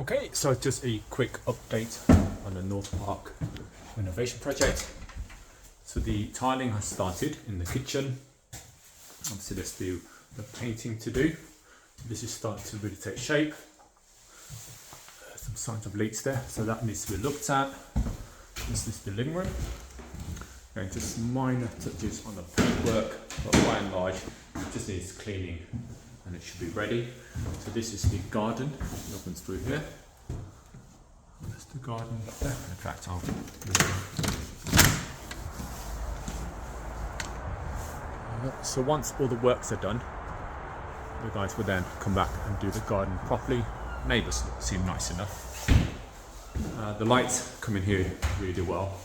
Okay, so just a quick update on the North Park renovation project. So the tiling has started in the kitchen. Obviously there's still the painting to do. This is starting to really take shape. Some signs of leaks there, so that needs to be looked at. This is the living room. And just minor touches on the paintwork, but by and large it just needs cleaning and it should be ready. So this is the garden, it opens through here. That's the garden there. In fact, so once all the works are done, the guys will then come back and do the garden properly. Neighbours seem nice enough. The lights come in here really well.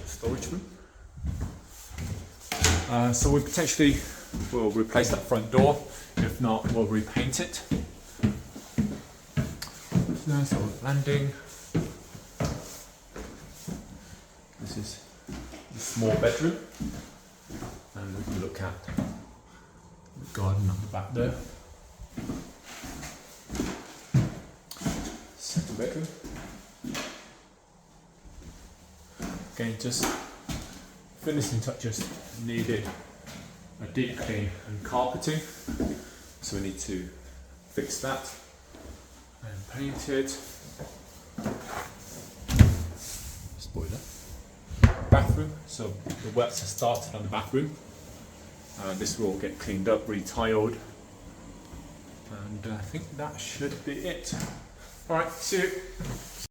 Storage room. So we potentially will replace that front door. If not, we'll repaint it. So landing. This is the small bedroom, and we can look at the garden at the back there. Second bedroom. Again, just finishing touches needed. A deep clean and carpeting, so we need to fix that and paint it. Spoiler. Bathroom, so the works have started on the bathroom. This will all get cleaned up, retiled, and I think that should be it. Alright, see you.